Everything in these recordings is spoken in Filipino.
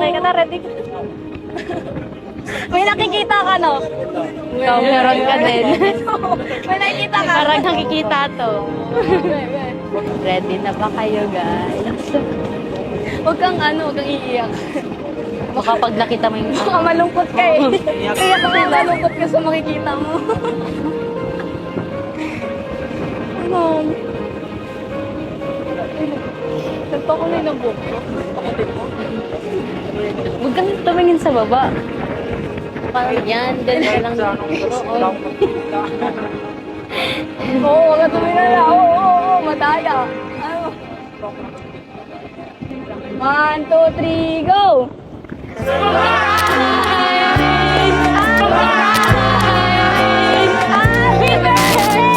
Okay ka na, ready ka? May nakikita ka, no? Ikaw, meron ka din. May nakikita ka. Parang nakikita to. Ready na ba kayo, guys? Huwag kang iiyak. Baka pag nakita mo yung... Baka malungkot ka eh. Kaya baka malungkot ka sa makikita mo. Ano? Nagpakulay ng buhok ko. Huwag kang tumingin sa baba. Parang yan, ganyan lang. Oo, wag ka tumingin na. Oo, madaya. Ano? 1, 2, 3, go! Happy birthday!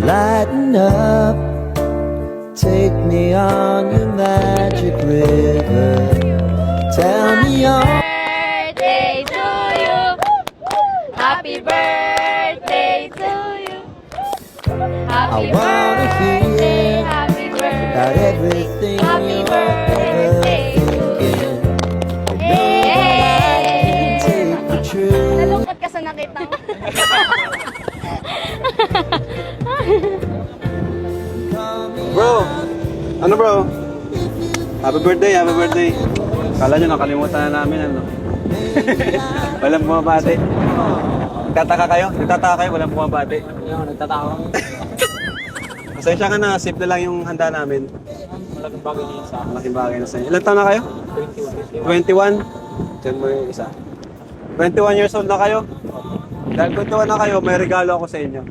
Lighten up, take me on your magic river. Tell me all. Birthday to you. Happy birthday to you. Happy I wanna birthday, hear happy about birthday. everything Happy you're birthday ever to thinking. Yay! Take the truth. Nalungkot ka sa nakita mo. Bro! Ano bro? Happy birthday, happy birthday. Kala nyo nakalimutan na namin ano. Walang bumabati. Nagtataka kayo, walang bumabati. Nagtataka. Pasensya ka na, simple lang yung handa namin. Malaking bagay niya sa akin. Malaking bagay na sa inyo. Ilan taon na kayo? 21? Diyan mo yung isa. 21 years old na kayo? Dahil 21 na kayo, may regalo ako sa inyo.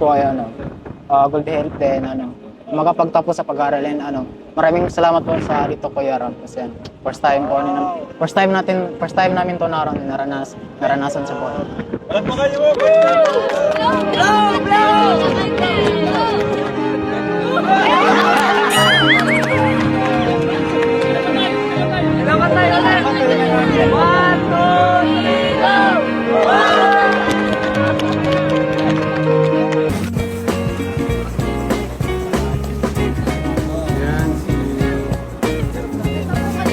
Po ay good health din, makapagtapos sa pag-aaral and maraming salamat po sa dito Kuya Ram kasi first time namin to naranasan sa buhay. Alam mo kayo!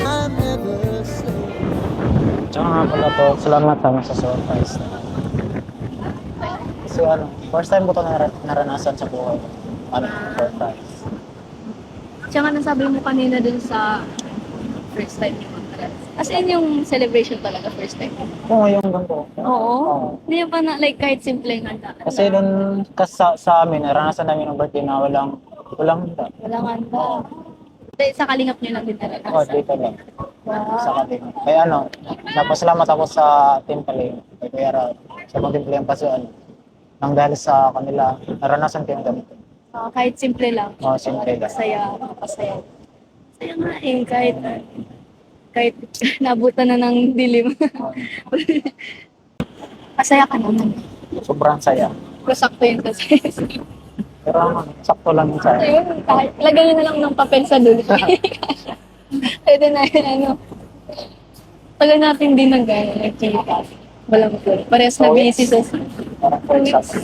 I'm never slow. Tsaka nga pala po, salamat sa surprise. Kasi first time ko to naranasan sa buhay. Surprise. Tsaka nasabi mo kanina dun sa first time yung contract. As in yung celebration talaga first time. Kung ngayong ganito. Oo. Hindi pa na like kahit simple nga handa. Kasi doon sa amin, naranasan namin ng birthday na walang handa. Walang handa. Sa kalingap nyo lang din talaga. Oo, dito lang. Wow. Sa kanila. Kaya napasalamat ako sa Team Paling. Kay Kuya Rab. Sa mga Team Paling kasi nang dahil sa kanila, naranasan ko yung ganito. Kahit simple lang. Oo, simple lang. Masaya. Masaya nga eh. Kahit nabutan na ng dilim. Masaya ka naman. Sobrang saya. Masakto yun kasi. Pero sakto lang yung saya. Ayun, kahit lagay nyo na lang ng papel sa dulo. Pwede na yun, tagal natin din nag-kita. Walang clue. Parehas na busy sa Parang for example.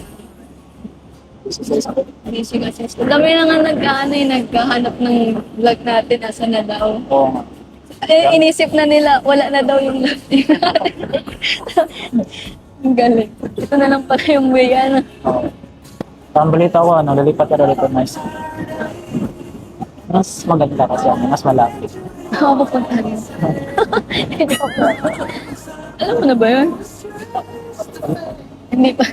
Busy kasi. Ang dami na nga naghahanap ng vlog natin. Asa na daw. Oo nga. Eh, inisip na nila, wala na daw yung love team natin. Ang galing. Ito na lang pala yung way, ano. Oo. Parang balita ko, lilipat ka dito na isa. Mas maganda kasi mas malapit. Ako pupunta rin. Alam mo na ba yun? Hindi pa.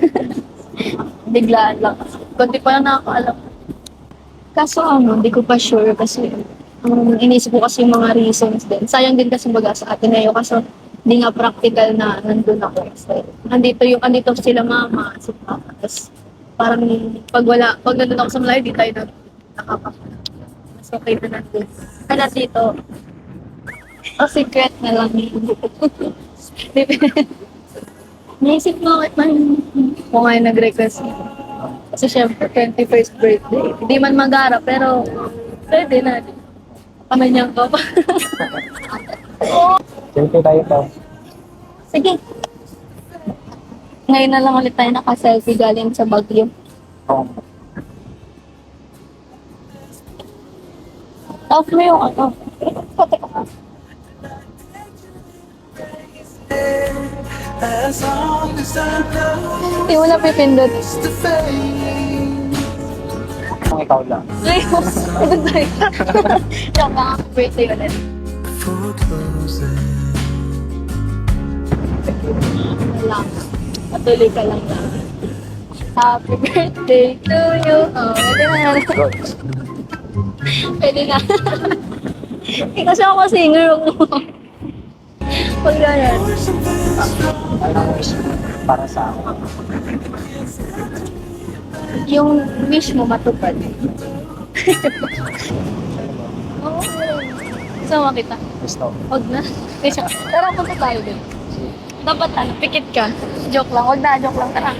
Biglaan lang. Kunti pa lang nakakaalam. Kaso hindi ko pa sure kasi inisip ko kasi yung mga reasons din. Sayang din kasi baga sa Ateneo kasi hindi nga practical na nandun ako. So, andito sila mama, si papa. Tapos parang pag nandun ako sa Malayo, di tayo nakakapag. Mas okay na nandun. Kaya dito, secret na lang. Naisip mo kung ngayon nag-request. Kasi syempre, 21st birthday. Hindi man magara, pero pwede na. Pamanyang ko pa. Selfie tayo to. Sige. Ngayon na lang ulit tayo naka-selfie galing sa Baguio. Oo. Off mo yung ano. As long as I know Hindi mo na pipindot. it's the fame. Kung ikaw lang. Ay, pindot tayo. Joke lang, happy birthday ulit. For closing. Wala. Patuloy ka lang na. Happy birthday to you. Oh, pwede na. Pwede na. Eh, kasi ako singer ako. Pag ganyan. Anong wish mo para sa akin? Yung wish mo matupad. Oo. Gusto mo makita? Gusto. Huwag na. Tara, punta tayo din. Dapat pikit ka. Joke lang. Huwag na, joke lang. Tara.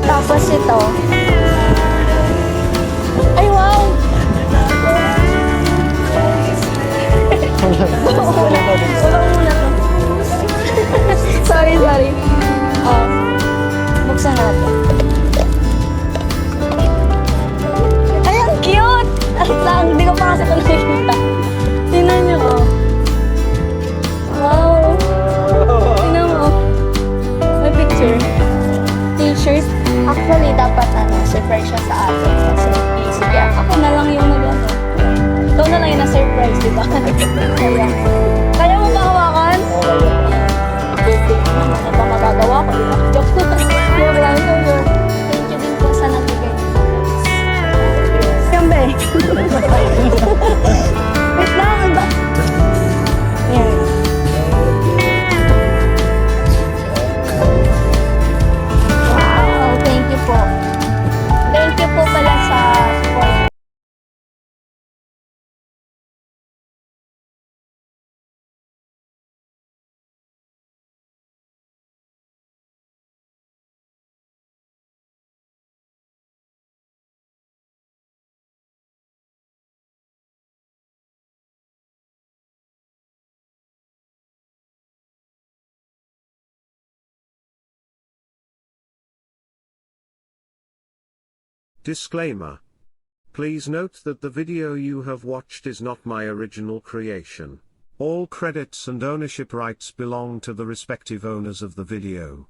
Tapos ito. Ay, wow! Walang muna to. Sorry. Oh, buksan natin. Ay, ang cute! At lang, hindi ko pa kasi ito nakikita. Tingnan niyo, oh. Wow! Tingnan mo, oh. May picture. T-shirt. Actually, dapat surprise siya sa atin. Kasi, sige, ako na lang yung nag-ano. Ikaw na lang yung na-surprise, di ba? Kaya mo ba hawakan? Ano ba magagawa ko? Joke na. Joke lang. Thank you din po sa nagbigay. Kambe. Wait lang, ang ba? Yan. Wow, thank you po. Thank you po pala sa support. Disclaimer. Please note that the video you have watched is not my original creation. All credits and ownership rights belong to the respective owners of the video.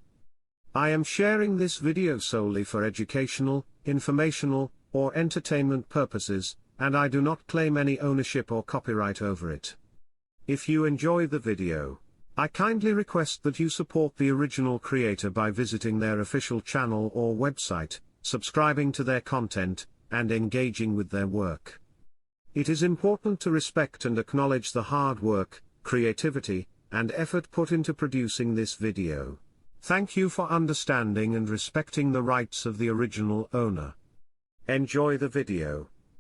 I am sharing this video solely for educational, informational, or entertainment purposes, and I do not claim any ownership or copyright over it. If you enjoy the video, I kindly request that you support the original creator by visiting their official channel or website, subscribing to their content, and engaging with their work. It is important to respect and acknowledge the hard work, creativity, and effort put into producing this video. Thank you for understanding and respecting the rights of the original owner. Enjoy the video.